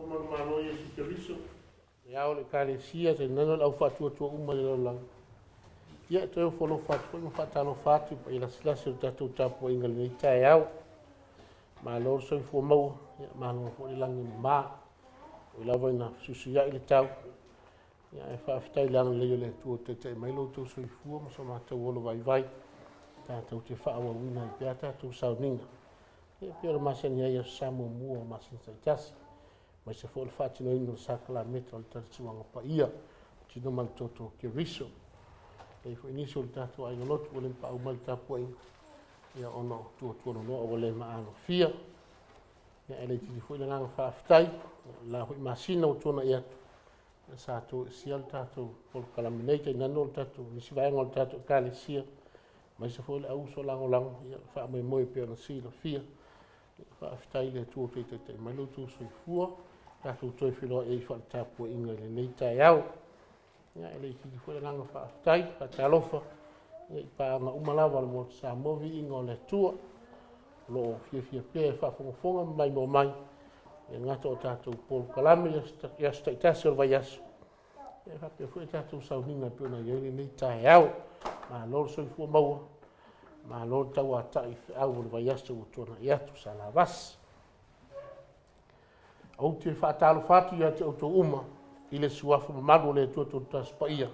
Malo Yesu Keriso. Ya ole kalesia te nano lau fatu tu uma le lang. Ya te folo fatu no fatalo fatu pa ila silasi o tatu tapo inga le tai au. Malo so fu mo ya malo fo le lang ma. O la voina susu ya ile tau. Ya e fa ftai lang le le tu te mai lo tu so fu mo so ma te wolo vai. Ta tu te fa wa wina ya ta tu sa ninga. Ya pero masen ya Samoa mo masen sa tasi. Mas se for fácil no indo sakla metro al tersuanga pa ia tino mal toto ke riso e foi início o tato ai no o lempa o mal tapo ia ono tu no o le ma ano fia ya ele ti foi la nga fa ftai la foi masina o tona ia sa to sial tato por kalaminete na no tato ni si vai ngol tato kalisia mas se foi la uso la ngolang ia fa mai moi pe no si la fia fa ftai le tu te mai lo tu sui fua tato toi filo e fa tapo inga le nei tai au ya ele ki foi la nga fa tai fa talofa e pa ma umalawa mo sa movi inga le tua lo fia pe fa fonga mai mo mai e ngato tato por kalami ya sta tasel vayas e fa pe foi tato sa ninga pe na ye nei tai au ma lo sui fu mau ma lo tau atai au vayas tu tona ya tu sala vas au te whaatalo whatu ia te auto uma i le suafu mamalu le tuatu taspa ia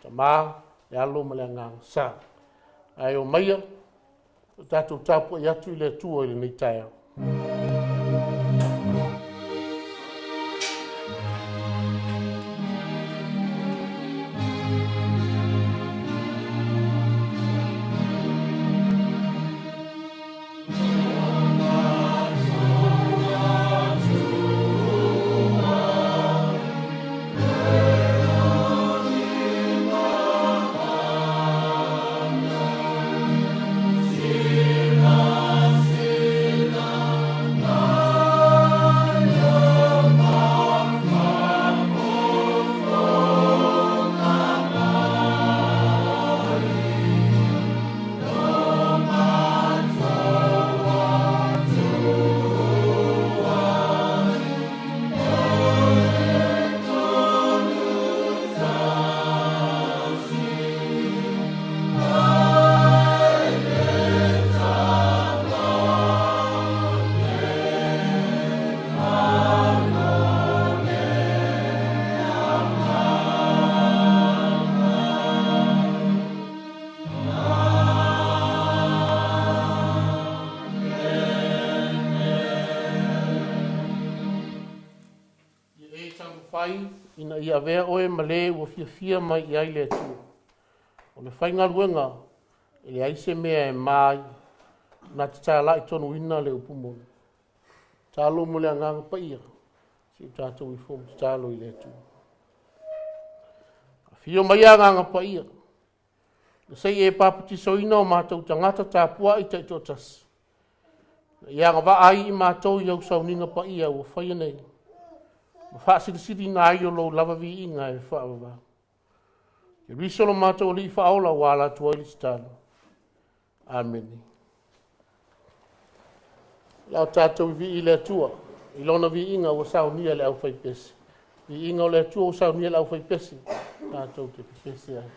ta maa le alo ma le ngang sa ai o maia tatu tapu ia tu i le tua i le nei taia ina ia vea oe male ua fia mai i ai le tu. O le whainga ruenga, e le aise mea e mai, na te tāla i tonu ina le upumoni. Tālo mo le anganga pa ia, si u tātou i fomu tālo i le tu. Fio mai anganga pa ia, le sei e papati soina o mātou tangata tāpua i taito tas. Ia ngā ai i mātou i au sauninga pa ia ua whaia nei. Ma whaasiri ngā i o lo lava vi i ngā e whaawa. Ke risolo mātou li whaola wala tua ili stalo. Amen. Lau tātou vi i le tua. I lona vi inga o sao nia le au whai pesi. Vi inga o le tua o sao nia le au whai pesi. Tātou te pesi ai.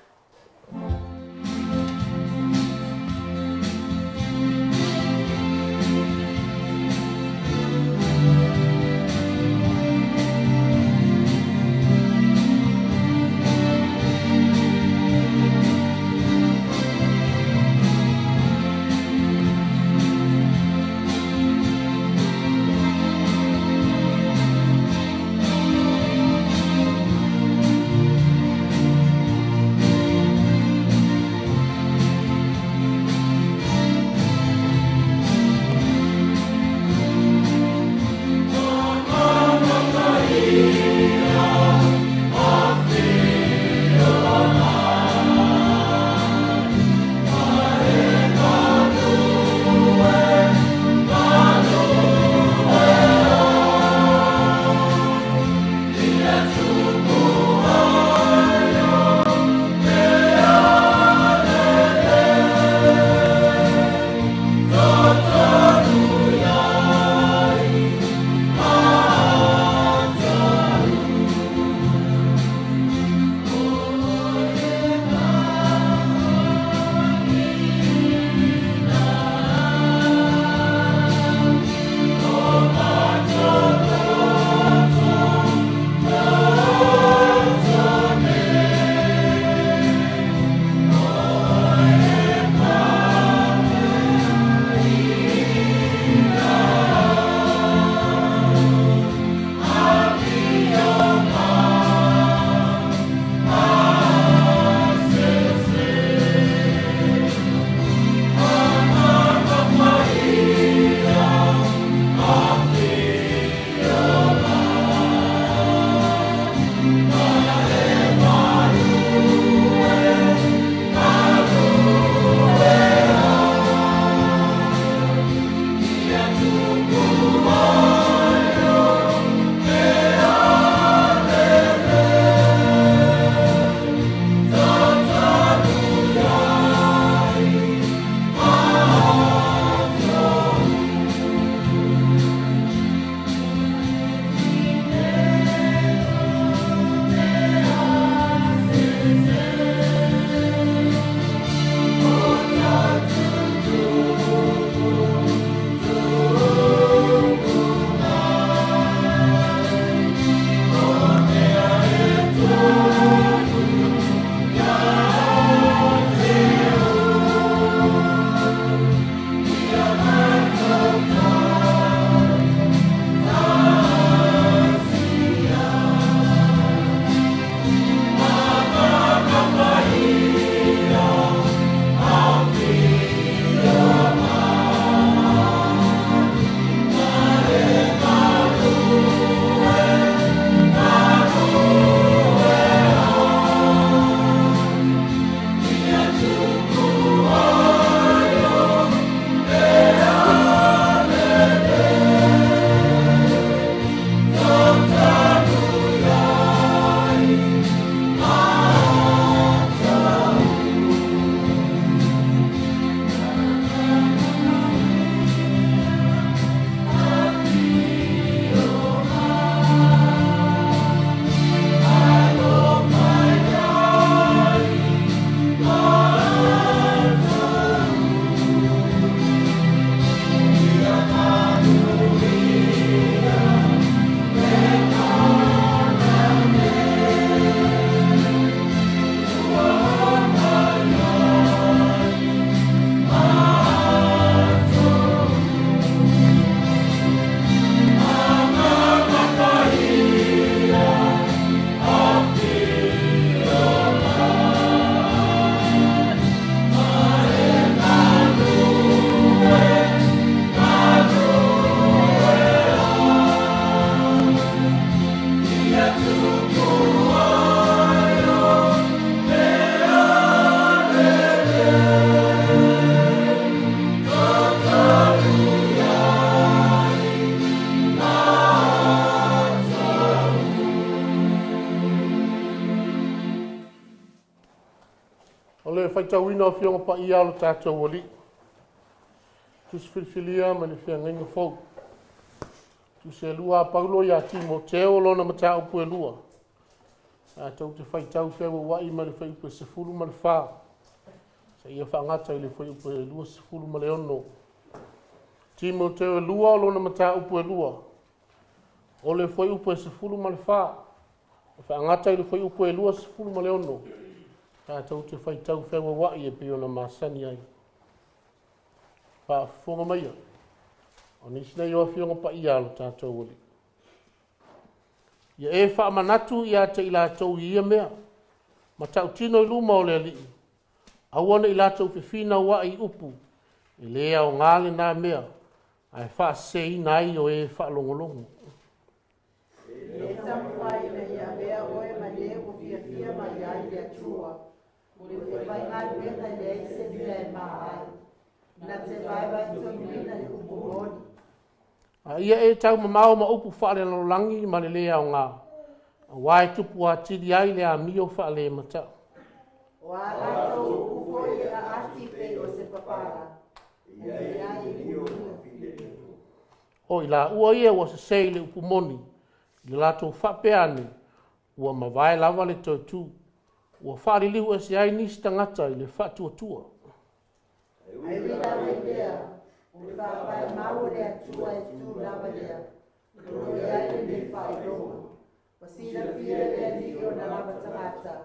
tauina o fionga pa ia lo tātou wali. Tus filfilia ma ni fia ngenga fau. Tu se lua paulo ia Timoteo lona mata upu e lua. Tau te whai tau whia wai ma le whai upu e sefulu ma le wha. Sa ia whaangata i le whai upu e lua sefulu ma le ono. Timoteo e lua lona mata upu e lua. O le whai upu e sefulu ma le wha. Whaangata i le whai upu e lua sefulu ma le ono. Tau te whai tau whia wai e pio na masani ai. Whafonga maia. O nisina i fionga pa ia lo tātou wali. Ia e wha manatu ia te ila tau ia mea. Ma tau tino i luma o le ali. Awana ila tau whiwhina wa i upu. I lea o ngāle nā mea. Ai wha sei nai o e wha longolongo. E tamwhai na ia mea oe ma le o fia ma ia i Atua. O le whai ngā mea le se mea e maa. Na te vai tonu i upu honi. Ia e tau mamao ma upu whaare langi ma le lea o ngā. Wai tupu a tiri ai le a mio whaale mata. O a rato upu hoi a ati pe o se papara. Ia i mio. O i la ua ia wa se sei le upu moni. I lato whapeane. Ua ma vai lava le tautu. Ua whaare liu e se ai nisi tangata i le whatuatua. Ai wina wendea. Whapai mau le atua e tu lava lea. Kuro iai le Faigalotu. Wasina pia le nio na lava tangata.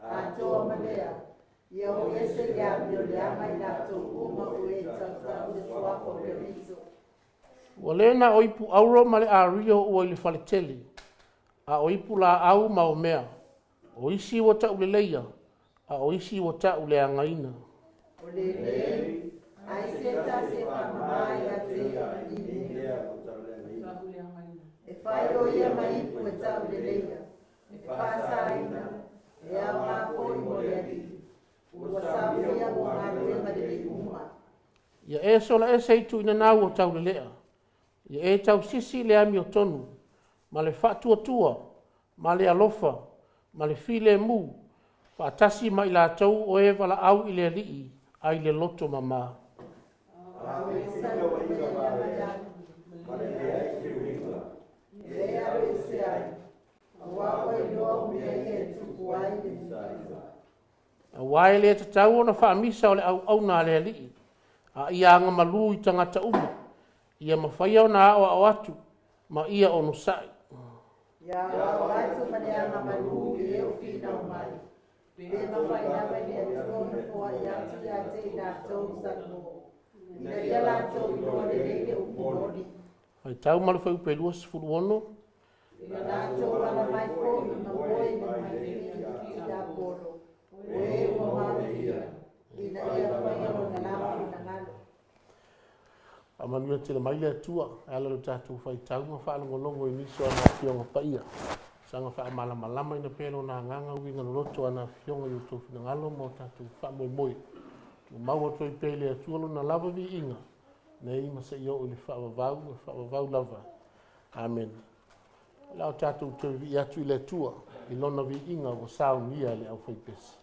A toa malea. Ia o ese le amio le ama i lato uma o e tau le tuako le riso. Ua lena o ipu auro ma le a rio ua i le whaleteli. A o ipu la au ma o mea. O isi wa tau le leia. A o isi wa tau le angaina. O le lei. Ai se mamai a te i e whai o ia mai ipu e tau le leia. E whaasaina. E a ngā koi mo le ali. Ua sawia o ngā rema le uma. Ia e sola e seitu ina nau o tau le lea. Ia e tau sisi le ami o tonu. Ma le whatuatua. Ma le alofa. Ma le file mu. Whaatasi ma i la tau o e wala au i le alii. Ai le loto mama. A wae le te tau ona wha misa o le au nā le alii. A ia anga malu i tangata uma. Ia mawhaia o nā awa o atu. Ma ia ono sai. Ia o atu mane anga malu i e o fina o mai. Pe mawhai na mani atu o na fua i atu i ate i nā tau sanu. Ina ia la tau i o le leke o kumoni. Hai tau malu whai upe lua sifuru ono. Ina nā tau ala mai fo i ma boi na mai i nā polo. Ue ua mawhia. Ina ia whai o na lafu na ngalo. A manua te le maile atua. Ala lo tātou whai tau ma wha alongolongo i niso ana fionga paia. Sanga wha malama ina pēlo nā nganga winga loto ana fionga i uto fina ngalo mo tātou wha moi moi. Mau ato i pēle atua lo na lava vi inga. Nei masa i o le whaavavau lava. Amen. Lao tātou te vi atu i le atua. I lona vi inga o sao nia le au whaipesi.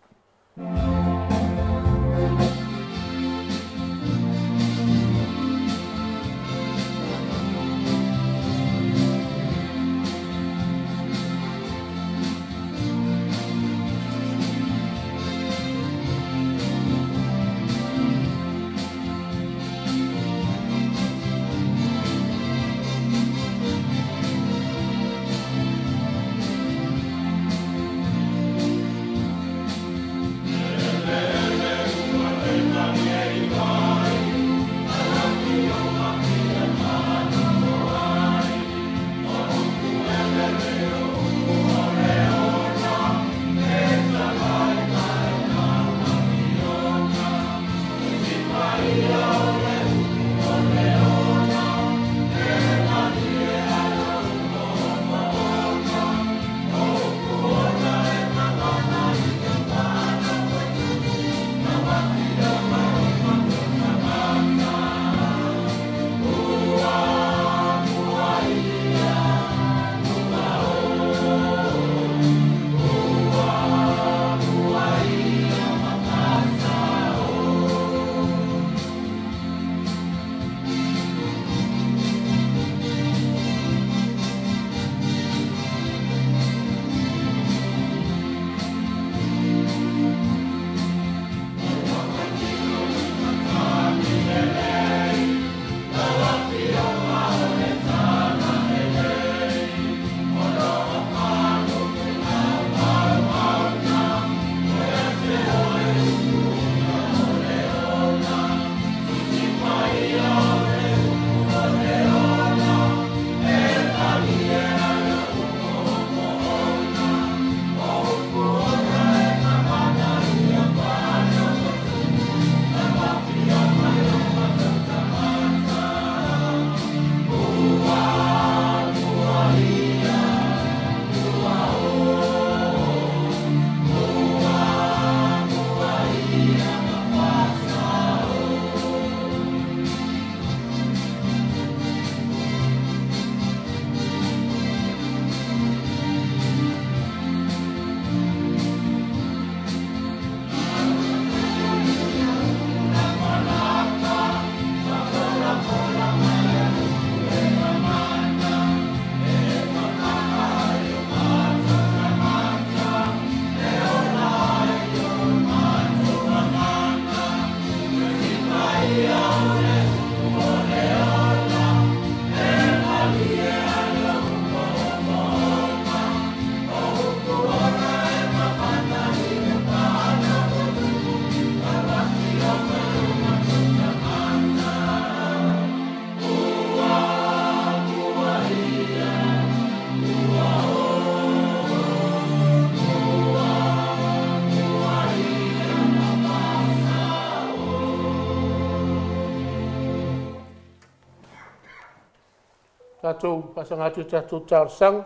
Tātou pasangatu tātou tārsang,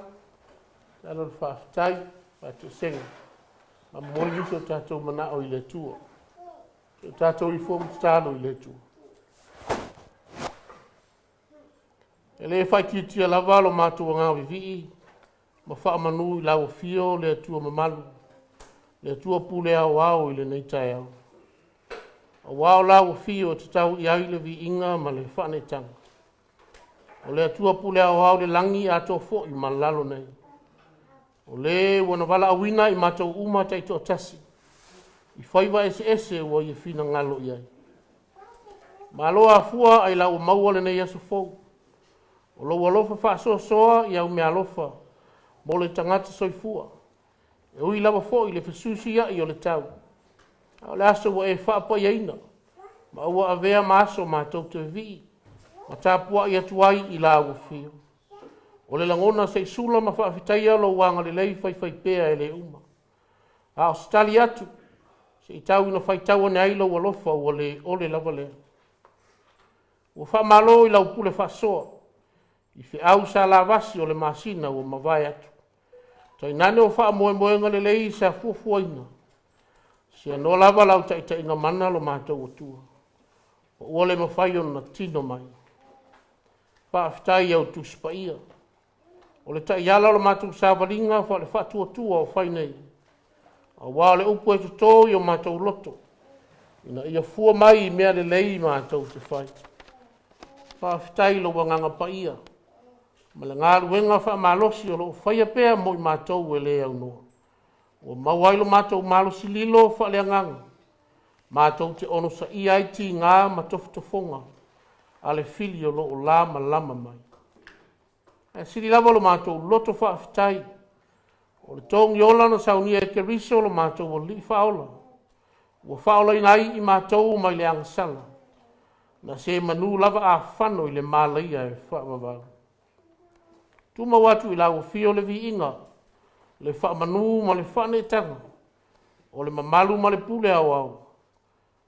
tātou whaafitai, tātou senga. Ma moli so tātou manao I le tua. Tātou I fōm tālo I le tua. E le whai tia lava lo mātua ngā vivii, ma wha manu I lau fio le tua mamalu, le tua pule au au I le neitai au. A wao lau fio te tau I aile vi inga ma le whane tanga. O le atua pule au au le langi ato fo I malalo nei. O le wana wala awina I matou uma taito tasi. I whaiva ese wa I fina ngalo I ai. Maloa afua ai lau maua le nei aso fou. O lo walofa wha soa I au mea alofa. Mo le tangata soifua. E ui lava fo I le fesusi I o le tau. O le aso wa e whaapa iaina. Ma ua avea maaso mātou te vii. Ma tāpua I atuai I la ua fio. O le langona se sula ma whaafitaia lo wanga le lei whai pēa e le uma. A o stali atu. Se I tau ina whai tau ane ailo wa lofa o le lava lea. Ua wha malo I lau pule whasoa. I whi au sa la vasi o le masina o mawai atu. Tai nane o wha moenga le lei sa fuafuaina. Se no lava lau ta inga mana lo mātou o tua. O ole mawhai o na tino mai. Whaafitai au tuspa ia. O le tai ala lo mātou sāwaringa wha le whatua tua o whai nei. A wā le upo e tuto I o mātou loto. Ina ia fua mai I mea le lei mātou te whai. Whaafitai lo wanganga pa ia. Ma le ngā ruenga wha malosi o lo whai apea mo I mātou e le au noa. O mauailo mātou malosi lilo wha le anganga. Mātou te ono sa I ai ti ngā matoftofonga. A le fili o lo o lama lama mai. E siri lava lo mātou loto whaafitai. O le tongi ola na saunia e ke riso lo mātou o li whaola. Ua whaola inai I mātou mai le angasala. Na se manu lava a whano I le mālaia e whaavavau. Tuma watu I lau fio le vi inga. Le whaamanu ma le whane tanga. O le mamalu ma le pule au au.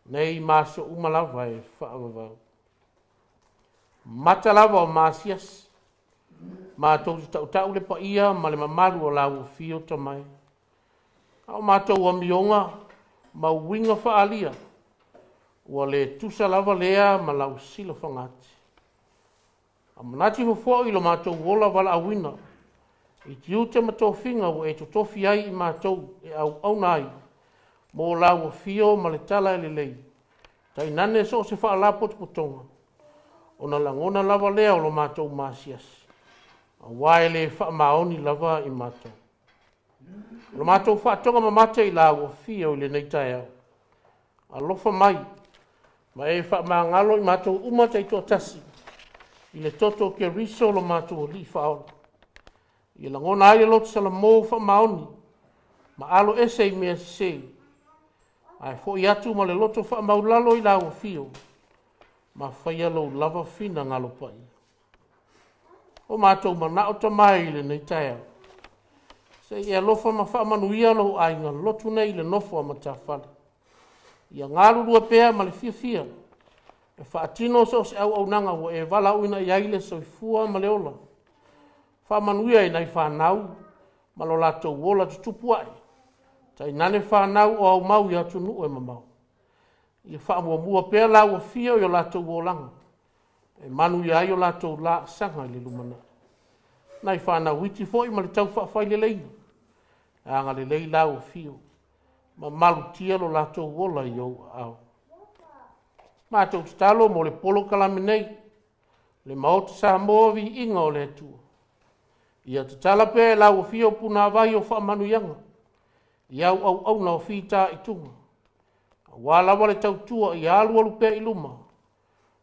Nei māso umalava e whaavavau. Mata lava o māsias. Mātou te tau le pa ia ma le mamalu o lau fio tamai. Au mātou a mionga ma winga whaalia. Ua le tusa lava lea ma lau sila whangati. A manati ho I lo mātou wola wala awina. I tiu te matofinga o e totofi ai I mātou e au nai. Mō lau fio ma le tala e le lei. Tai nane so se wha la potonga. O na langona lava lea o lo mātou māsias. A wae le wha maoni lava I mātou. Lo mātou wha tonga mamata I lau fio I le neitai au. A lofa mai. Ma e wha maangalo I mātou umata I tō tasi. I le toto ke riso lo mātou li whaola. I langona ai lotu sala mō wha maoni. Ma alo ese I mea se. Ai fo I atu ma le loto wha maulalo I lau fio. Ma whaia lo lava fina ngalo pai. O mātou manao tamai le nei taia. Se ia lofa ma wha manuia lo ai ngā lotu nei le nofo a matawhale. Ia ngālu rua pēa ma le fia. E wha atino so se au nanga o e wala uina I aile so I fua ma le ola. Wha manuia I nei whanau ma lo lato wola tutupu ai. Tai nane whanau o au mau I atu nu e mamau. Ia wha mua pēa lau a fia o lato wolanga. E manu I ai o lato la sanga I le lumana. Nai whanau witi fo I ma le tau whawhai le leina. Anga le lei lau a fio. Ma malu tia lo lato wola I au au. Mātou te talo mo le polo kalame nei. Le Maota Samoa Viiga o le Atua. Ia te tala pē lau o fio puna vai o whaamanu ianga. Ia au na o whita I tunga. Wālawa le tau tua I alu alu pē I luma.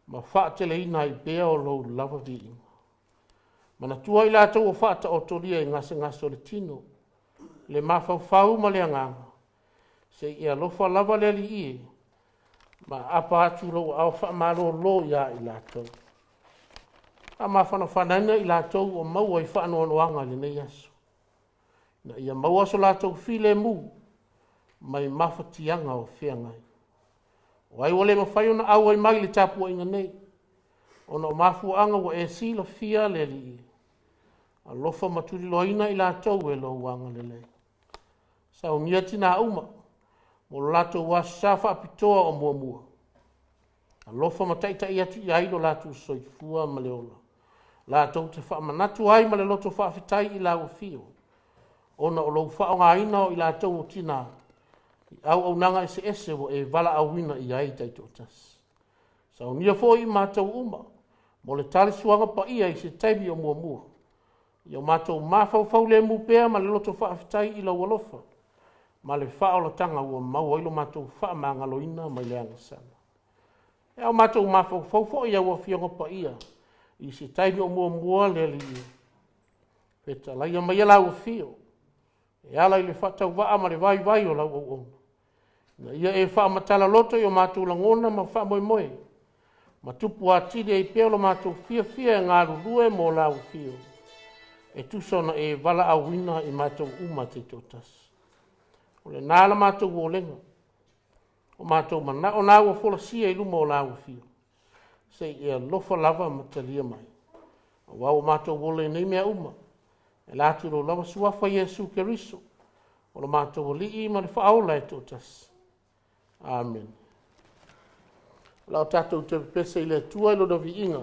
Ma whaatele ina I pēa o lo lava Viiga. Mana tua I lātou o whaata o toria I ngase o le tino. Le mawhau ma le anganga. Se ia lofa lava le ali ie. Ma apa atu lo au whaamalo lo ia I lātou. A ma whanawhanaina I lātou o maua I whaanoanoanga le nei aso. Na ia maua so lātou while mu. Mai mawhatianga o whiangai. O ai wale mawhai ona au ai mai le tapua inga nei. Ona o mafuanga wa e sila fia le li. A lofa maturi loina i lātou e lo wanga le le. Sa ungia tina uma. Mo lātou wa safa apitoa o mua mua. A lofa mataita i atu i aido lātou soifua ma le ola. Lātou te wha manatu ai ma le loto wha fitai i la ufio. Ona o lou wha o ngā ina o i lātou o tina. Au nanga ese wo e vala awina i ai taito tas. Sa unia fo i mātou uma. Mo le tali suanga pa ia i se taibi o mua mua. Ia mātou mafau le mupea ma le loto whaafitai i la walofa. Ma le whaola tanga ua mau oilo mātou wha mangaloina mai le anga sana. E au mātou mafau ia ua fionga pa ia. I se taibi o mua mua le li. Peta laia mai ala ua fio. E ala i le whatau waa ma le vai o lau au ona. Na ia e wha matala loto i o mātou langona ma wha moe moe. Ma tupu atiri e peolo mātou fia e ngā rurue mō lau fio. E tusona e vala awina i mātou uma te totas. O le nāla mātou o lenga. O mātou mana o nāua fola sia i luma o lau fio. Se ia lofa lava matalia mai. O wau mātou o le nei mea uma. E lātiro lava suafa Jesu Keriso. O le mātou o li i ma le whaola e totas. Amen. Lau tātou te pese i le tua ilo da Viiga.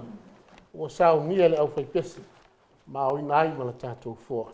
Ua sao nia le au fai pese. Ma o ina ai ma le tātou fōa.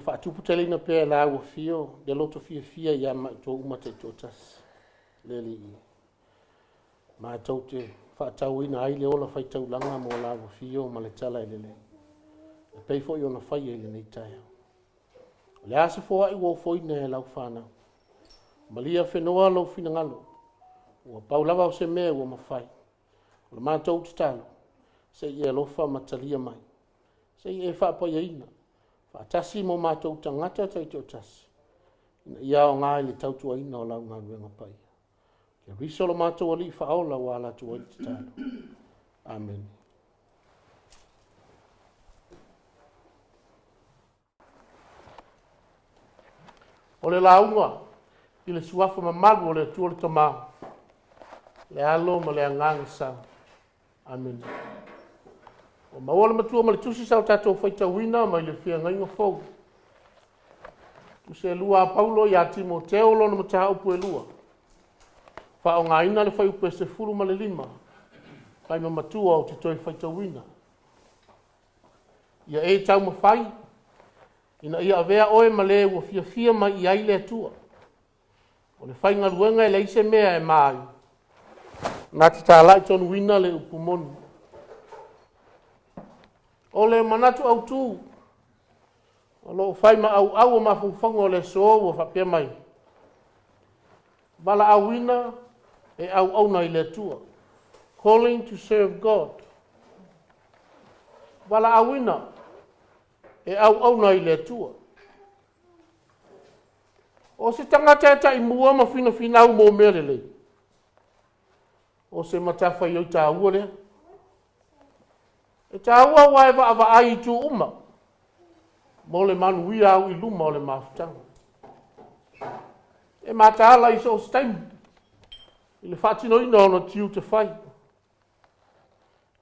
whaatuputelina pēr la ua fio, de loto fia ia mai tō umate tō tas. Leli i. Mai tau te whaatauina ai le ola whaitaulanga mo la ua fio ma le tala i lele. E peifo i ona whai e le nei taia. Le ase fōa i wau foina e lau whanau. Malia whenua lau fina ngalo. Ua paulawa o se mea ua mawhai. O le mātou te talo. Se i e lofa matalia mai. Se i e whaapai aina. Whaatasi mo mātou tangata tai tō tasi. Ina ia o ngā le tautua ina o lau ngā ruenga pai. Kia riso lo mātou ali whaola wa ala tua i te talo. Amen. O le launga, i le suafa mamalu o le atua le tamau. Le alo ma le angang sa. Amen. O maola matua ma le tusi sao tatou whaitauina ma i le whia ngainga fau. Tusi e lua a Paulo i a Timoteo lo na mataha upu e lua. Wha o ngā ina le whai upu e se furu ma le lima. Kai ma matua o te toi whaitauina. Ia e tau mawhai. Ina ia avea oe ma le ua fia ma i ai le atua. O le whai ngaruenga e le ise mea e mai. Nā te tālai tonu wina le upu moni. O le manatu au tū. O lo whai ma au ma fuwhanga o le so o whapea mai. Bala au wina e au na i le atua. Calling to serve God. Bala au wina e au na i le atua. O se tangata e ta i mua ma fina au mo mere le. O se matafa i o ta ua le. E ta ua wae wa ava ai tu uma. Mo le manu ia au i luma o le mafutanga. E mata ala i so stain. I le whaatino ina ono tiu te whai.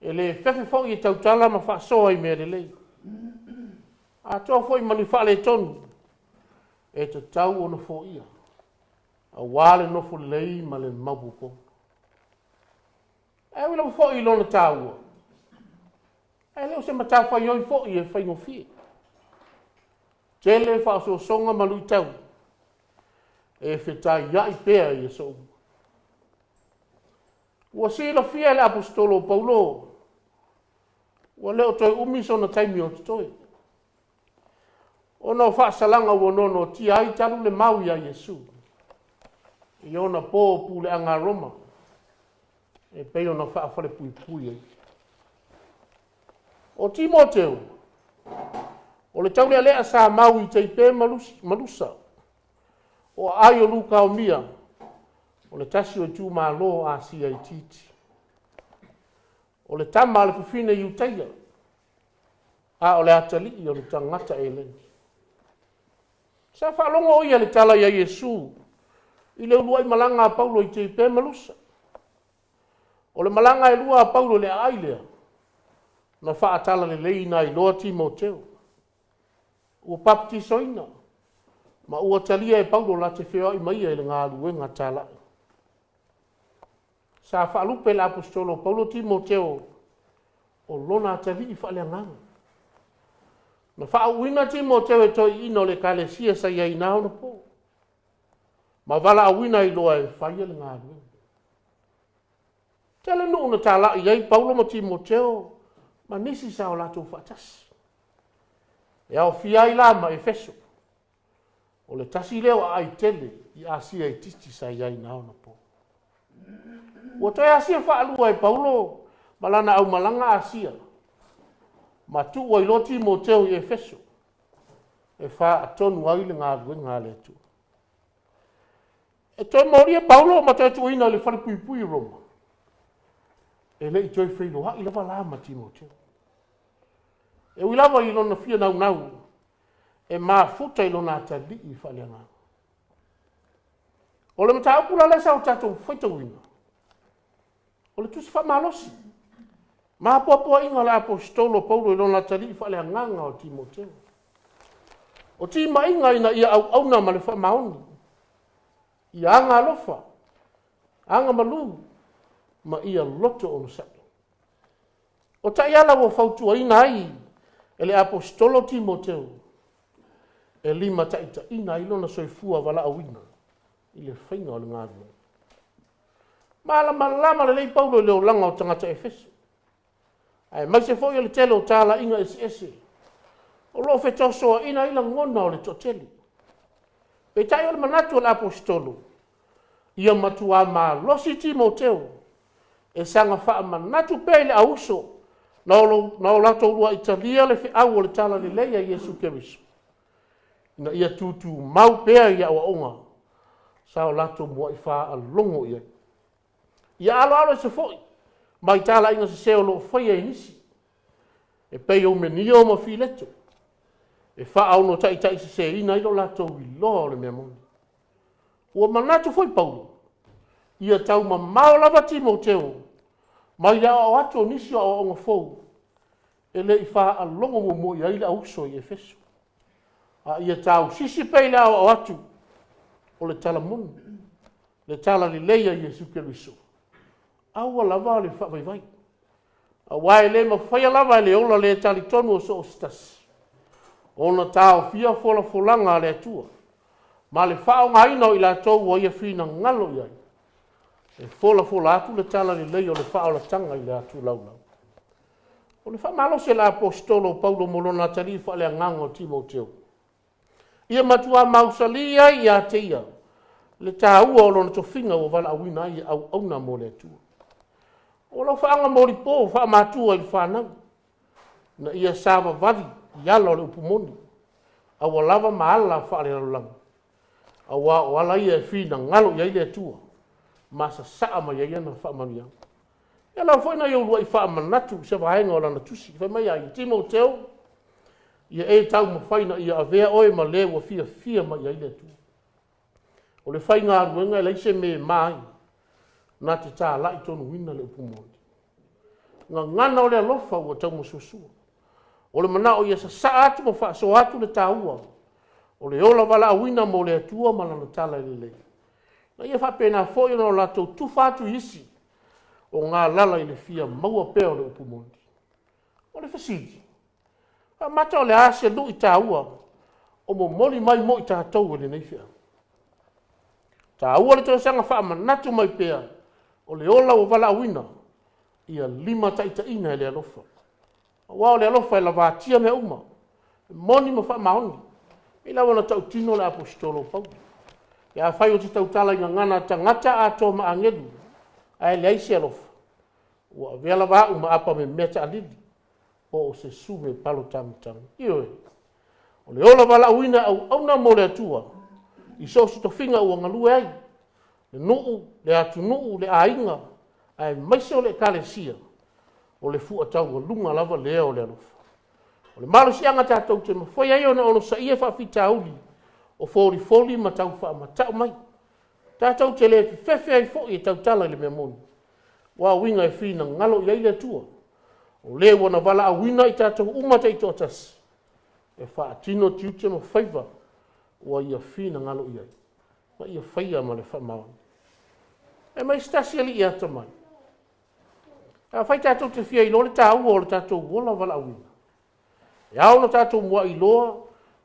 E le whewhi fo i tautala ma whaasoa i mere lei. A toa fo i mani whaale tonu. E te tau ono fo ia. A wale nofo lei ma le mabuko. E wila fo i lona tāua. E leo se mata whai oi fo i e whai ngofi. Tele whaaso songa malui tau. E whetai ia i pēa i e so. Ua sila fia le apostolo Paulo. Ua leo toi umiso na taimi o te toi. Ono whaasalanga ua nono tia ai taru le mau ia Yesu. I ona pō pule anga Roma. E pei ona whaafare pui ai. O Timoteo. O le taule alea sa mau i teipe malusa. O ai o luka o mia. O le tasi o tu malo a si ai titi. O le tama le fufine i utaia. A o le atali i o le tangata e leni. Sa whaalonga o ia le tala ia Yesu. I le ulua i malanga a Paulo i teipe malusa. O le malanga e lua a Paulo le ailea. Na whaatala le leina i loa Timoteo. Ua baptisoina. Ma ua talia e Paulo la te whea i maia i le ngā luenga tala. Sa whaalupe le apostolo Paulo Timoteo. O lona tali i whaaleanganga. Na whaauina Timoteo e toi ino le kalesia sa iai nao na po. Ma wala awina i loa e whaia le ngā luenga. Tele no una tala i ai Paulo ma Timoteo. Ma nisi sa o lato whaatasi. E au fia i la ma Efeso. O le tasi leo ai tele i asia i titi sa iai nao na po. Ua toi asia whaalua e Paulo. Malana au malanga asia. Ma tu wa ilo Timoteo i Efeso. E wha atonu au le ngā ruenga le tu. E toi mauria Paulo ma toi tuina le whare pui Roma. E le i toi whilo ha i lawa la ma Timoteo. E wilawa i lona fia nau. E maa futa i lona atali i whaleanga. O le mata apura le sa o tatou whaitawina. O le tusi wha malosi. Maa puapua inga le apostolo Paulo i lona atali i whaleanga o Timoteo. O tima inga ina ia au na ma le wha maoni. Ia anga alofa. Anga malu. Ma ia loto o masaki. O ta iala wo fautua ina ai. Ele apostolo Timoteo. e lima taʻitaʻina i lona soifua valaauina i le faiga o le galu. Malamalama lelei paulo i le olaga o tagata Efeso. Ae maise foʻi o le tele o talaʻiga ese o loo fetosoaʻina i lagona o le toʻatele. Peitaʻi o le manatu o le apostolo ia matuā malosi timoteo e saga faamanatu pea i le auso na o latou lua italia le feʻau o le tala lelei a iesu keriso. Ina ia tutu mau pea ia auaʻoga sa o latou muaʻi faalogo ia. Ia aloalo se foʻi mai talaʻiga sesē o loo faia i nisi e pei o menia o mafileto e faaono taʻitaʻi seseina i lo latou iloa o le mea moni. Ua manatu foi paulo ia taumamao lava timoteo mai le ao atu o nisi o auaʻoga fou e leʻi faalogo muamui ai le auso i Efeso. A ia tausisi pei le ao atu o le talamoni le tala lelei a iesu keriso. Aua lava o le faavaivai auā e lē mafaia lava e le ola le talitonu o so o stasi ona taofia folafolaga a le atua ma le faaogāina o i latou ua ia finagalo i ai e folafola atu le tala lelei o le faaolataga i le atu laulau. O le faamalosi e le apostolo paulo mo lona talii faaleagaga o timoteo ia matuā mausali ai iā te ia le tāua o lona tofiga ua valaauina ai e auauna mo le atua. O lau faaga molipo faamatua i le fanau na ia sa vavali i ala o le upumoni aua lava maala faaleralolaga auā o ala ia e finagalo i ai le atua ma sasaa mai ai ana faamanuiaga. Ia lau foʻi na ia uluaʻi faamanatu se vaega o lana tusi faimai ai timoteo ia e taumafaina ia avea oe ma lē ua fiafia mai ai le atua. O le faigaluega e laise memā ai na te tālaʻi tonuina le upumoni. Gagana o le alofa ua taumasuasua. O le manaʻo ia sasaa atu ma faasoa atu le tāua o le ola valaauina mo le atua ma lana tala lelei. Na ia faapena foʻi ona o latou tufa atu isi o gā lala i le fia maua pea o le upumoni. O le fasili faamata o le a se luʻi tāua o momoli mai mo i tatou e lenei feʻau. Tāua le toesaga faamanatu mai pea o le ola ua valaauina ia lima taʻitaʻina e le alofa. Auā o le alofa e lavatia mea uma e moni ma faamaoni i lau ona taʻutino le apostolo paulo. Ia fai o te tautala i gagana tagata atoa ma agelu ae leai se alofa ua avea lava aʻu ma apa me mea taʻalili o o se sume palo tamitamu. Ioe o le ola valaauina auauna mo le atua i so se tofiga ua galue ai le nuu le atunuu le aiga ae maise o le ekalesia o le fuʻataugaluga lava lea o le alofa. O le malosiaga tatou te mafai ai ona ono saʻia faafitauli o folifoli ma tau faamataʻu mai tatou te lē fefefe ai foʻi e tautala i le mea moni ua auiga e finagalo i ai le atua o lē ua na valaauina i tatou uma taʻitoʻatasi e faatino tiute ma faiva ua ia finagalo i ai ma ia faia ma le faamaoni. E mai stasi alii ata mai a fai tatou te fia iloa le tāua o le tatou ola valaauina e ao na tatou muaʻi iloa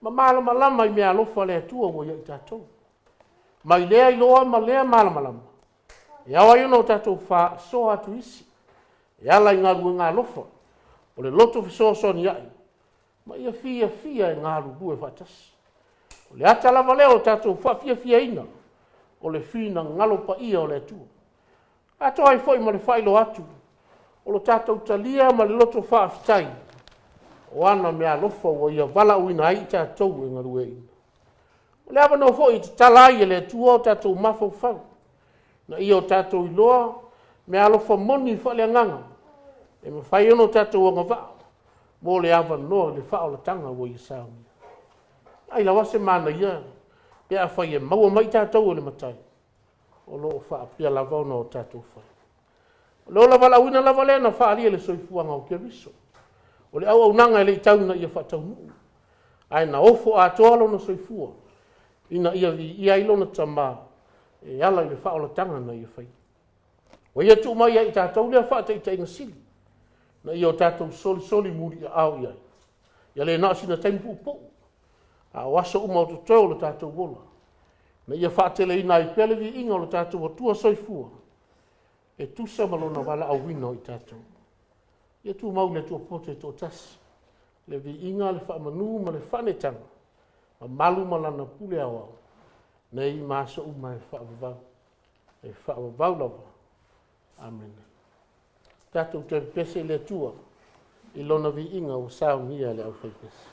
ma malamalama i mea alofa le atua ua ia i tatou mai lea iloa ma lea malamalama e ao ai ona o tatou faasoa atu isi e ala i galuega alofa o le loto fesoasoani aʻi ma ia fiafia e galulu e faatasi o le ata lava lea o tatou faafiafiaina o le finagalo paia o le atua. Atoa ai foʻi ma le failo atu o lo tatou talia ma le loto faafitai o ana mea alofa ua ia valaauina ai i tatou e galueina. O le avanoa foʻi te tala ai e le atua o tatou mafaufau na ia o tatou iloa mea alofa moni faaleagaga e mafai ona o tatou agavaʻo mo le avanoa i le faaolataga ua ia saunia. Ai lawa se manaia pe a fai e maua mai tatou o le matai o loo faapea lava ona o tatou fai. O le ola valaauina lava lea na faalia le soifuaga o keriso o le auaunaga e leʻi tauna ia faataunuu ae na ofo atoa lona soifua ina ia viia ai lona tamā e ala i le faaolataga na ia fai. Ua ia tuumai ai tatou lea faataʻitaʻiga sili na ia o tatou solisoli muliʻaao i ai ia lē na o sina taimi puʻupuʻu A waso uma o tutau le tātou wola. Na ia whaatele ina I pele vi inga o le tātou atua soifua. E tusa malona wala au wino I tātou. Ia tu mau le tua pote tō tasi. Le vi inga le whaamanu ma le whanetanga. Ma malu malana pule awa. Nei maso uma e whaavavau. E whaavavau lava. Amen. Tātou te pese le tua. I lona vi inga o sao nia le au whaipese.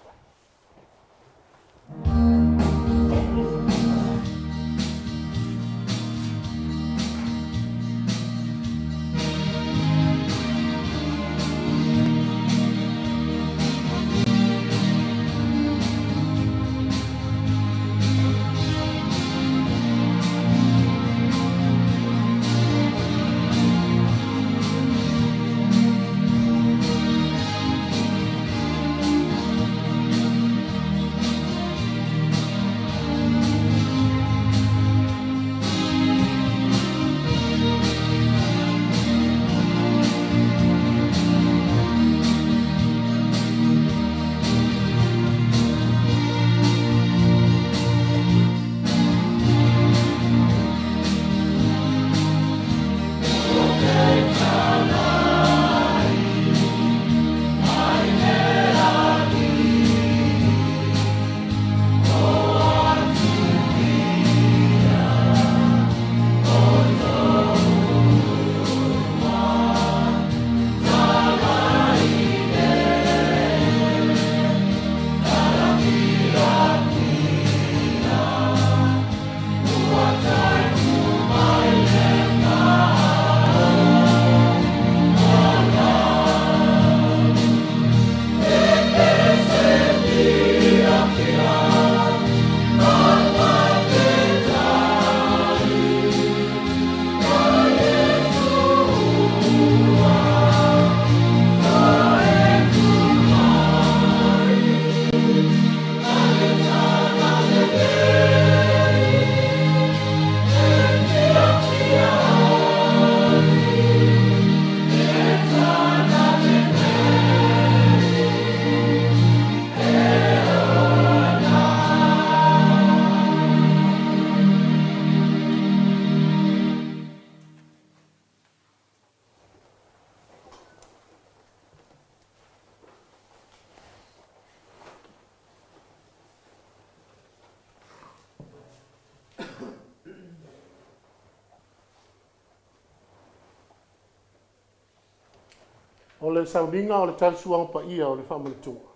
O le saulinga o le talsuanga pa ia o le whamanitunga.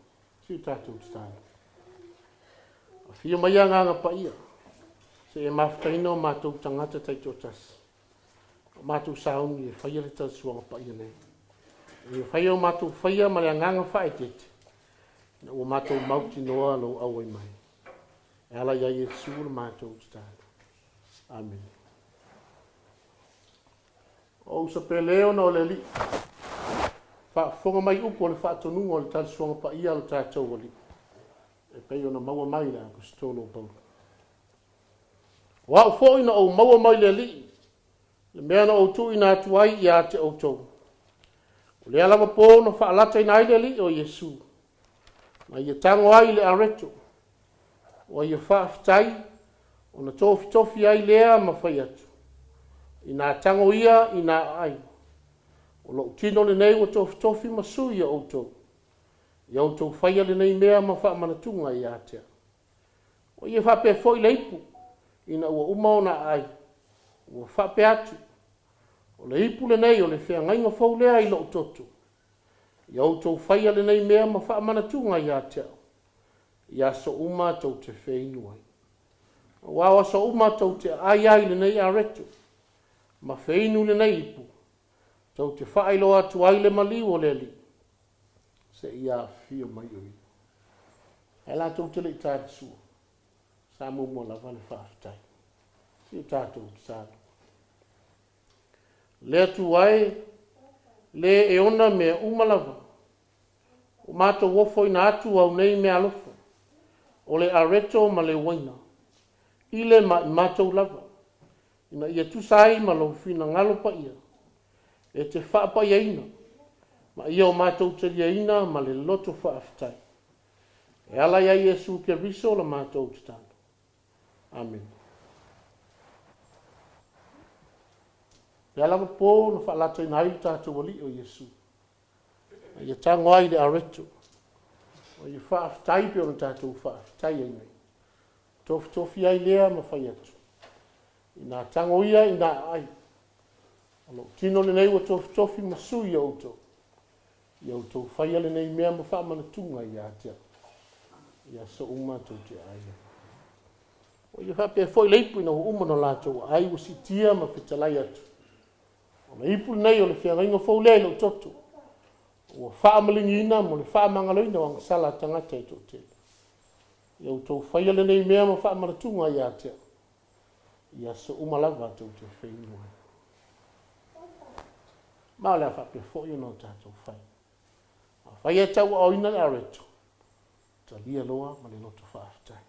Si tātou te tāna. A whia mai anganga pa ia. Se e mawhtaina o mātou tangata taito tas. O mātou saungi e whaia le talsuanga pa ia nei. E whaia o mātou whaia ma le anganga whaetete. Na o mātou mauti noa lo awai mai. E ala ia Jesu le mātou te tāna. Amen. O usa peleo na o le li. Fonga mai upo le whaatonunga o le talsuanga pa ia lo tātou wali. E pei ona maua mai la ko stolo pau. Wa fo ina o maua mai le li. Le mea na o tu ina atuai ia te o tau. O le alama po na whaalata ina ai le li o Jesu. Na ia tango ai le areto. O ia whaaftai. O na tofi ai lea ma whai atu. Ina tango ia ina ai. O lo tino le nei o tofi masui o tau. Ia o tau whaia le nei mea ma wha manatunga i atea. O ia whape foi le ipu. Ina ua umaona ai. Ua whape atu. O le ipu le nei o le whea ngainga fau lea i lo toto. Ia o tau whaia le nei mea ma wha manatunga i atea. Ia so uma tau te whainu ai. Wawa so uma tau te ai le nei a reto. Ma whainu le nei ipu. Tau te whaelo atu ai le mali o le li. Se ia fio mai ui. Hai la tau te le i tātu sua. Sa mumo la vale whaafitai. Si tātou te tātu. Le atu ai, le e ona mea umalava. O mātou wofo ina atu au nei mea alofa. O le areto ma le waina. Ile ma mātou lava. Ina ia tusai ma lo fina ngalo pa ia. E te whaapa iaina. Ma ia o mātou te iaina ma le loto whaafitai. E ala ia Iesu ke viso la mātou te tāna. Amen. E ala ma pō na whaalata i nai tātou wali o Iesu. Ia tango ai le aretu. O ia whaaftai pe o na tātou whaaftai ai nei. Tofi ai lea ma whai atu. I nā tango ia i nā ai. Alo, tino le nei wa tofi masui i auto. I auto whai ale nei mea ma whaamana tunga i atea. Ia so umātou te aia. O ia whapea foi leipu ina ho umana lātou ai o si tia ma whitalai atu. O na ipu nei o le whiangainga fau lele o toto. O whaamalingi ina mo le whaamangaloina wang sala tangata i tō te. Ia auto whai ale nei mea ma whaamana tunga i atea. Ia so umalawa tau te whainua. Mao lea whapea foi no tātou whai. Whai e tau au ina le aretu. Ta lia loa ma le loto whaaftai.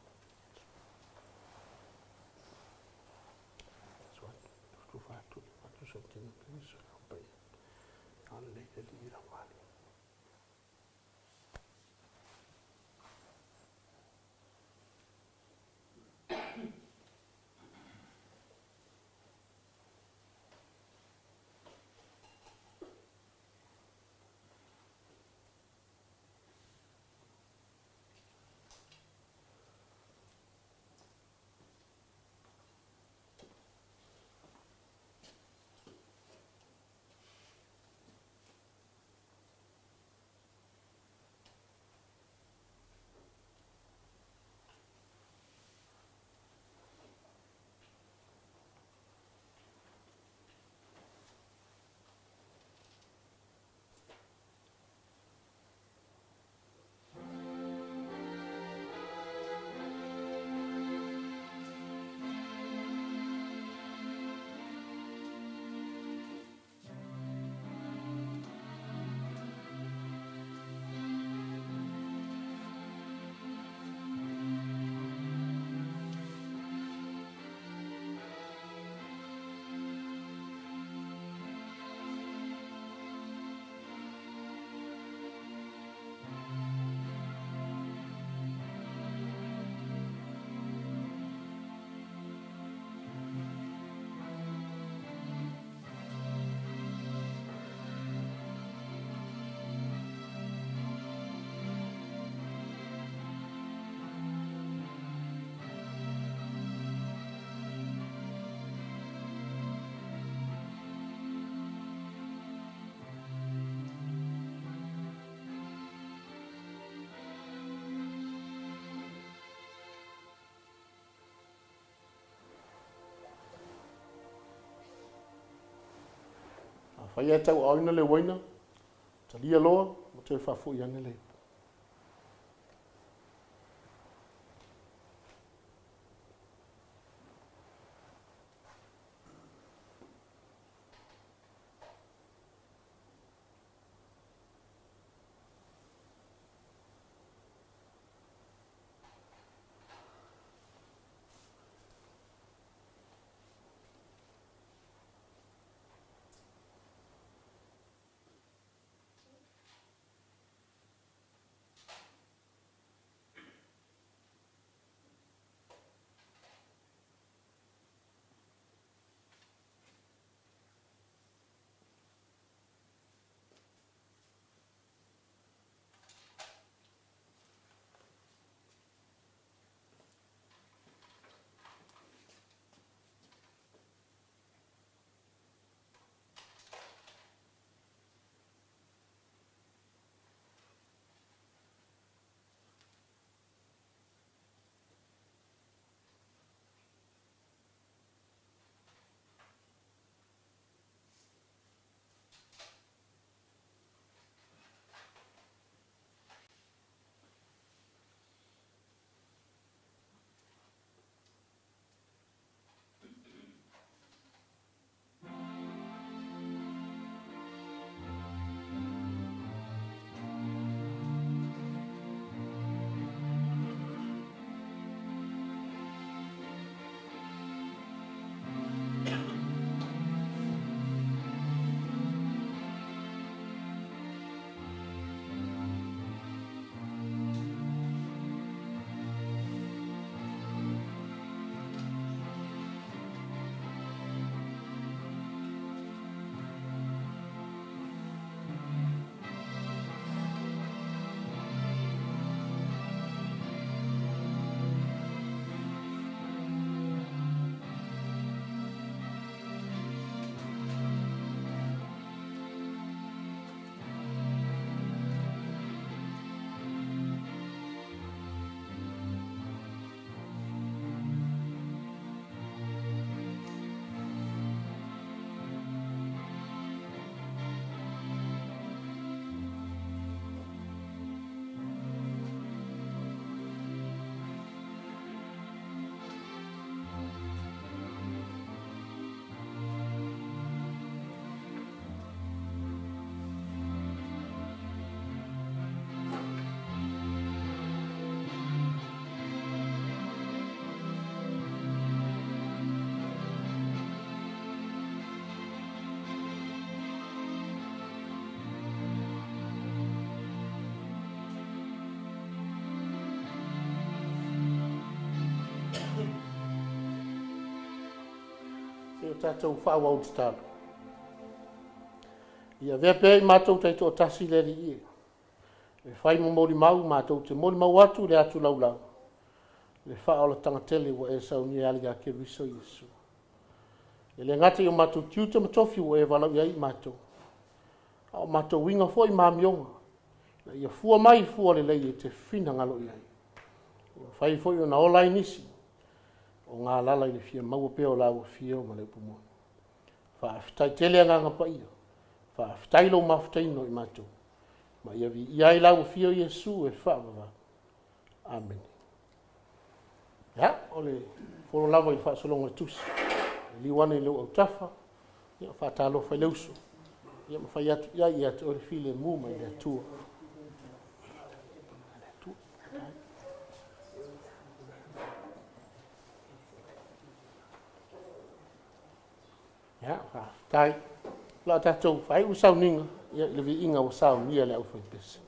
Whai e tau au ina le waina. Ta lia loa mo te whafu i ane le. Se o tātou whaau te tālu. Ia vea pēi mātou taito o tasi le ri i. Le whai mo mori mau mātou te mori mau atu le atu lau lau. Le wha o la tangatele wa e sau ni aliga ke riso Yesu. E le ngata i o mātou tiuta matofi wa e walau iai mātou. A o mātou winga fo i māmionga. Na ia fua mai fua le lei e te whina ngalo iai. Whai fo i o na ola inisi. O ngā lala i le fia maua peo lau fia o ma le pumon. Wha awhitai tele a nganga pa ia. Wha awhitai lo mawhitai no i mātou. Ma ia vi iai lau fia o Yesu e wha. Amen. Ya, ole folo lava i whaasolonga tusi. Liwana i leo au tafa. Ia whaatalo whai leusu. Ia ma whai atu ia i atu ore file muma i Atua. Ya, tai. La tatou whai usau ninga. Ia le vi inga usau nia le au whai pesa.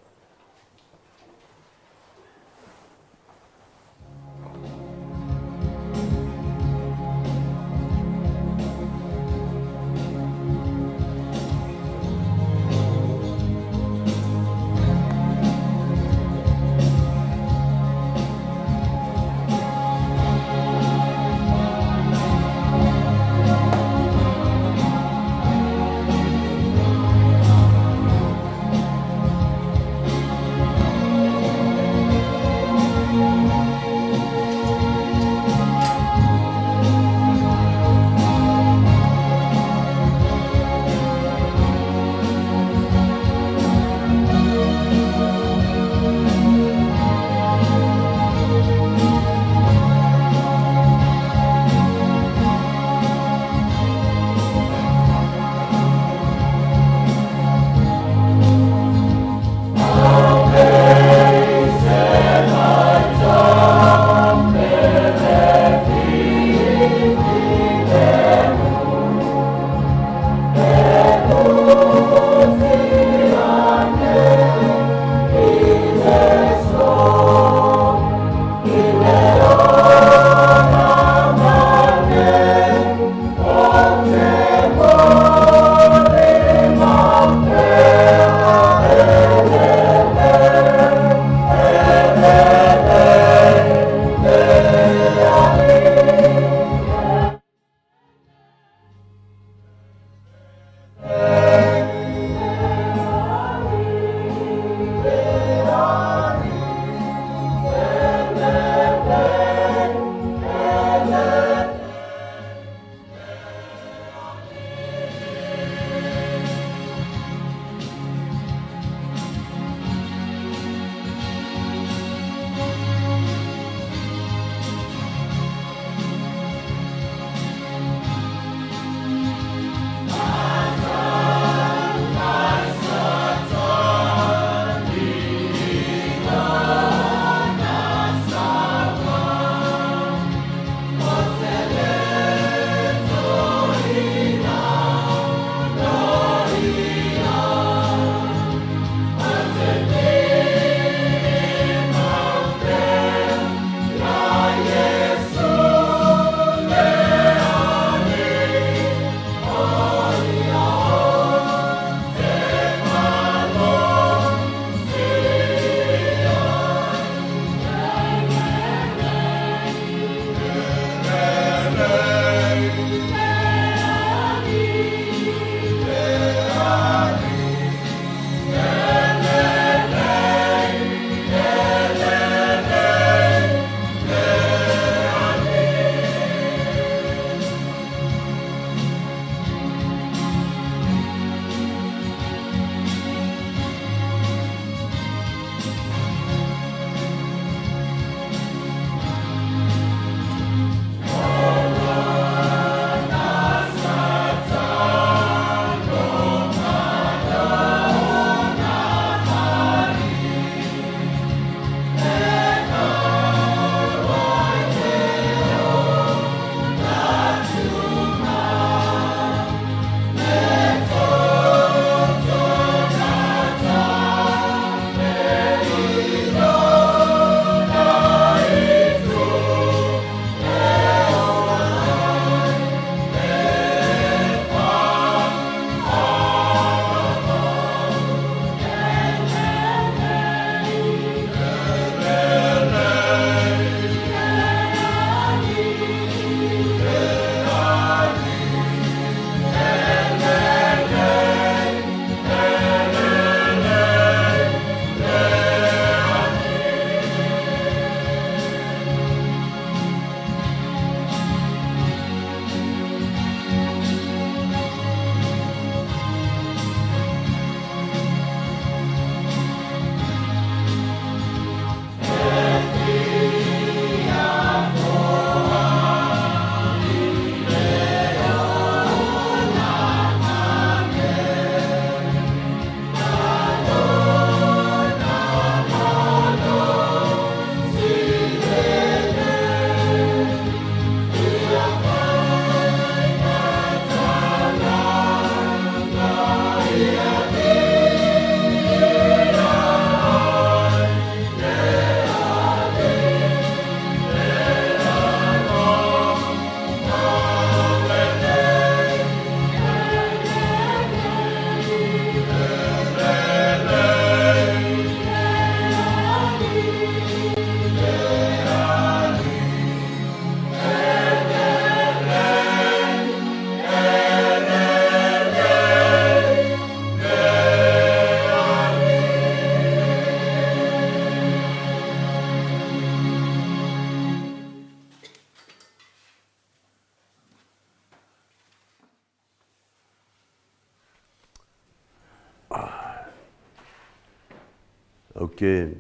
Okay.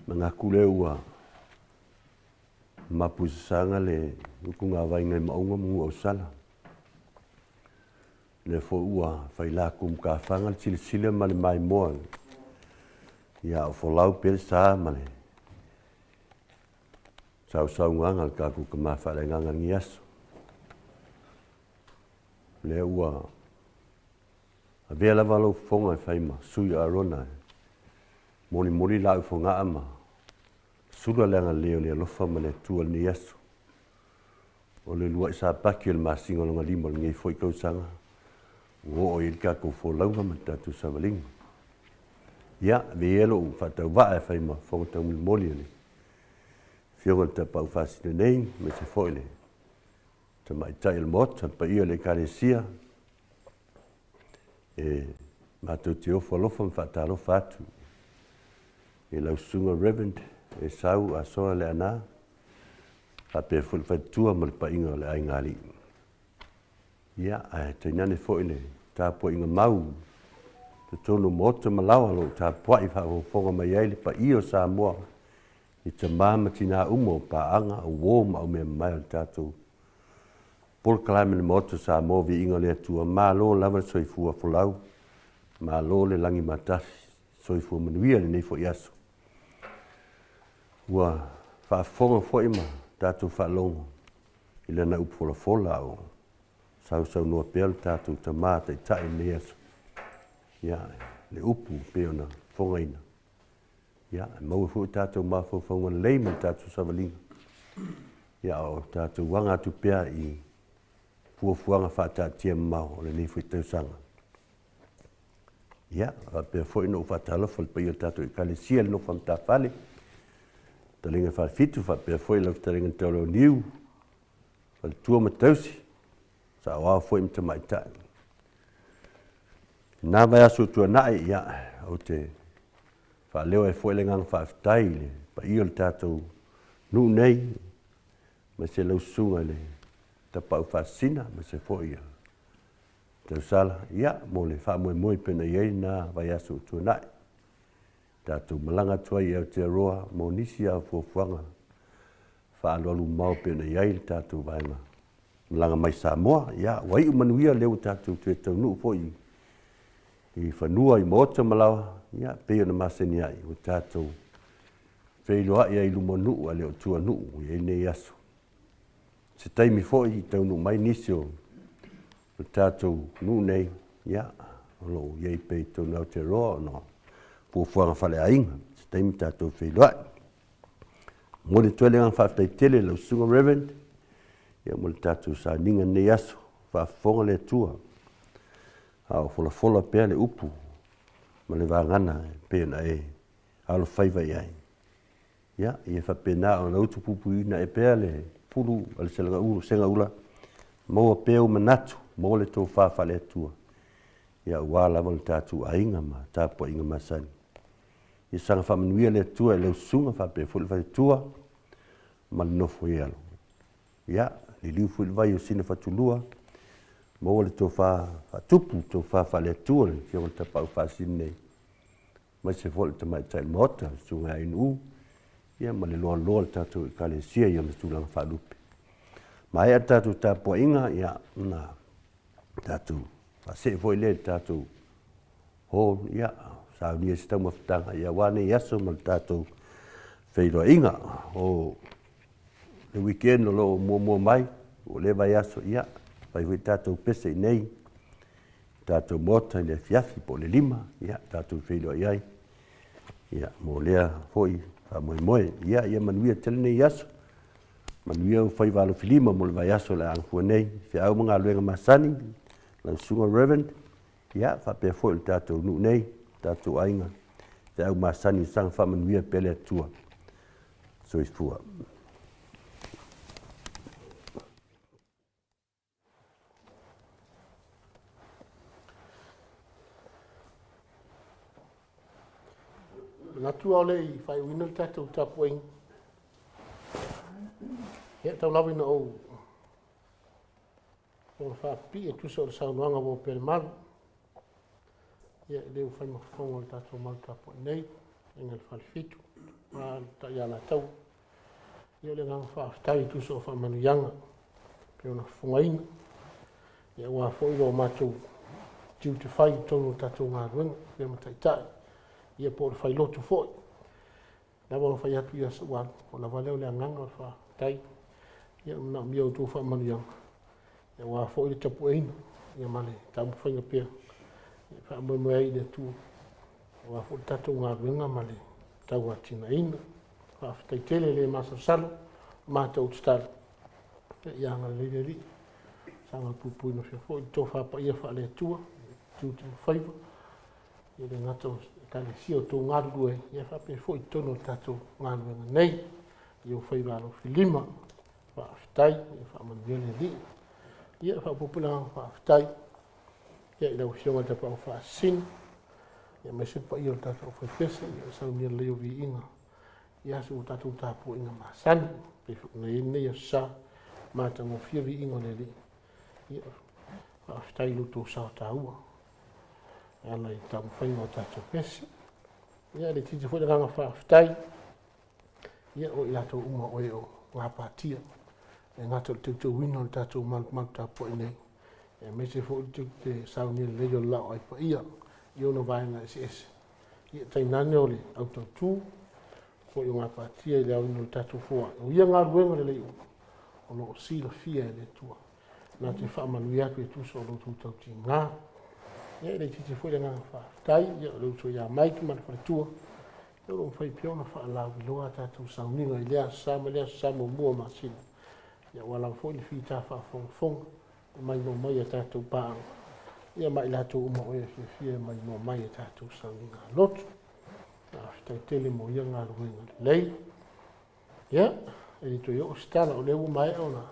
Mangaku le ua mapusanga le ukunga vainga maunga mu o sala. Le fo ua faila kum ka fanga sile male mai moa. Ya fo lau pel sa male. Sau nganga ka ku kama fala nganga ngias. Le ua avela valo fonga faima sui arona. Moni lau fonga ama. Sula langa leo le lofa male tua ni yasu. O le lua isa paki el masinga longa lima ngai foi kau sanga. O il ka ko fo launga mata tu savaling. Ya vielo fatau va e faima fonga tau moli ni. Fionga te pau fasine nei me se foile. Te mai tai il mot pa ia le karesia. Matou te ofo lofa fatalo fatu. E lau sunga reverend e sau a soa le ana a pe ful fatua mal pa inga le ai ngali ia a te nane fo ile ta po inga mau te tonu mota malawa lo ta po i fa o fonga mai ele pa io Samoa i te mama tina umo pa anga o wo ma o me mai tatu por klame le mota Samoa vi inga le tua ma lo lava soifua folau ma lo le langi matasi soifua manuia le nei fo iaso ua whaafonga fwoi ma tātou whaalongo i lana upola fola o sau noa pēl tātou ta māta i tae ne aso. Ia, le upu pēona fonga ina. Ia, maua fwoi tātou mawhau whaunga leima tātou savalinga. Ia, o tātou wanga atu pēa i fuafuanga whātātia mau o le nei fwoi tausanga. Ia, pēa fwoi no whātalofa le paia tātou i kalesia le no whamtawhale. Talinga fa fitu fa pe foi la talinga tolo niu fa tua matausi sa wa foi mta mai ta na vai aso tua nai ya o te fa leo e foi lengang fa taile pa io tato nu nei ma se lo sunga le ta pa fa sina ma se foi ya te sala ya mo le fa mo pena ye na vai aso tua nai tātou malanga tua i Aotearoa, mo nisi a fuafuanga, whaaloalu mau pēna iai tātou vaenga. Malanga mai Samoa, ia, wai umanuia leo tātou tue tau nuu fo i whanua i Maota malawa, ia, pēna maseni ai, o tātou wheiloa i lumo nuu a leo tua nuu, i nei aso. Se taimi fo i tau nuu mai nisi o tātou nuu nei, ia, alo, iei pei tau na Aotearoa, no. Fuanga fale ainga, taimi tātou wheiloa. Mole tuele ngang whaftai tele lau sunga reverend, ia mole tātou sa ninga nei aso, whafonga le tua. Ao fola pēa le upu, ma le wāngana pēna e, alo whaiva i ai. Ia, ia whapena o na utu pupu ina e pēa le puru, ale selanga uru, senga ula, maua pēa o manatu, mole tō whawhale tua. Ia wāla wale tātou ainga ma, tāpua inga masani. I sanga whamanuia le tua e leo sunga whape fuli vai tua ma le nofo i alo. Ia, li liu fuli vai o sina whatulua ma ole tō whatupu tō whawhale tua le kia o ta pau whasine nei. Mai se foli ta mai tai Maota, sunga ai nu, ia ma le loa le tātou i kalesia ia me tūlanga whalupe. Ma ea tātou tāpua inga, ia, na tātou, whase foi le tātou ho, ia, sa ni sta mo ftanga ya wane yaso mal tato feiro inga o le weekend lo mo mai o le vai yaso ya vai tato pese nei tato mota le fiafi po le lima ya tato feiro ai ya mo le foi a mo ya manuia tel nei yaso manuia foi valo filima mo le vai yaso la anfu nei fe au mga luenga masani la sunga reverend ya fa pe foi tato nu nei tātou ainga, te au masani sang whamanuia pele atua. So i fua. Nga tua ole i whai wina tātou tāpua inga. Hea tau lawi na ou. O wha pi e tusa o le saunuanga wō pele maru. ia le u fai mafongo le tatou malutapo nei inga le whalifitu ma ta ia la tau ia le nganga whaaftai tu so whamanu pe ona whungaina ia ua fo ilo mātou tiu te whai tonu tatou ngā ruenga pe mataitai ia po le Faigalotu foi na wala whai atu ia sa wan o la valeo le nganga o whaaftai ia na mia o tu whamanu ia ua fo ilo tapu eina ia male tamu whainga pia ia wha ai le tu ua fo tatou ngā ruenga male tau atina ina whaaftai tele le masa salo mātou tstalo ia ngā leiri sanga pupui no fo to fa pa ia fa le tua tu tu faiva ia le ngato kale sio to ngaru e ia fa pe fo to no tato ngaru nei ia faiva lo filima fa stai fa man viene di ia fa popula fa stai ia le usio ta pa fa sin ia me se pa ia tato fa pesa ia sa mi le Viiga ia su tato tapo ina masan pe fo nei ia sa mata mo fia Viiga le li ia whaaftai luto sao taua ana i tamu whainga o tatou pesi ia le titi fwoi ranga whaaftai ia o i lato uma oe o ngā pātia e ngātou le teutou wino le tatou malu tapo i nei e mese fwoi te sao ni le leo lao ai pa ia i ono vaenga ese ia tainane o le autautu fwoi o ngā pātia i le au ino le tatou fua o ia ngā ruenga le leo o lo sila fia e le tua na te whaamanu atu e tuso o lotu tauti ngā. Ia rei titi fwoi ngā whaaftai, ia o lotu ia maiki mana whaletua. Ia o whai piona whaalau i loa tātou sauninga i lea sama mua masina. Ia walau fwoi ni whita whaafongfonga, mai no mai a tātou pāanga. Ia mai lato uma oe fia mai no mai a tātou sauninga lotu. Whaaftai tele mo ia ngā ruenga lei. Ia, e rito i o stala o lewu mai o na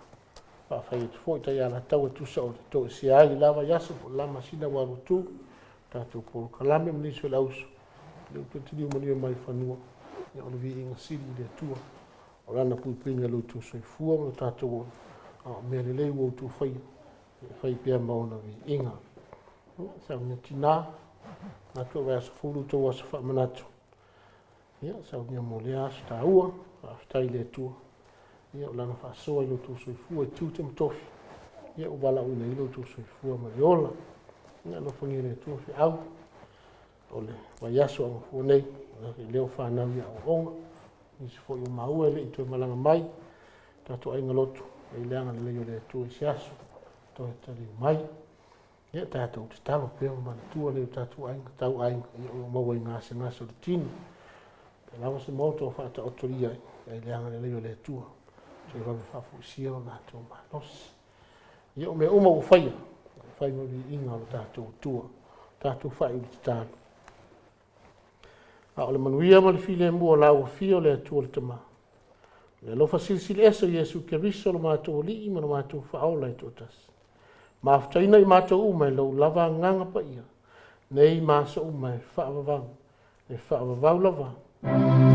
pa fai foi ta ya la tau tu so to si ai lava yaso la masina wa rutu ta tu por kalame mi so la us le tu ti mo ni mai fanu ya o Viiga sili de tu o la na pu pinga lo tu so fu o ta tu o me le wo tu fai pia mo na Viiga sa ni tina na tu va so fu tu was fa manatu ya sa ni mo le as ta u sta ile tu ia o lana whaasoa i lotu soifua e tū te matofi. Ia o wala una i lotu soifua mariola. Ia no whangire e tuafi au. O le waiaso ang fua nei. I leo whanau ia o onga. Nisi fo i o maua le i tue malanga mai. Tato ainga lotu. E leanga le leo le tue siaso. Toi tali mai. Ia tato o te talo peo mana tua leo tato ainga. Tau ainga. Ia o maua i ngase o le tini. Pe lawa se Maota o whaata otoria. E leanga le leo le tua. Se va fa fusia na to malos ia o me uma o fai mo Viiga o tatou tua tatou fai o talo a o le manuia ma le file mua la o fio le tua le tama le lo fasilsil eso Yesu Keriso lo matou li ma lo matou faola e totas ma aftaina i matou uma lo lava nganga pa ia nei ma so uma fa va lava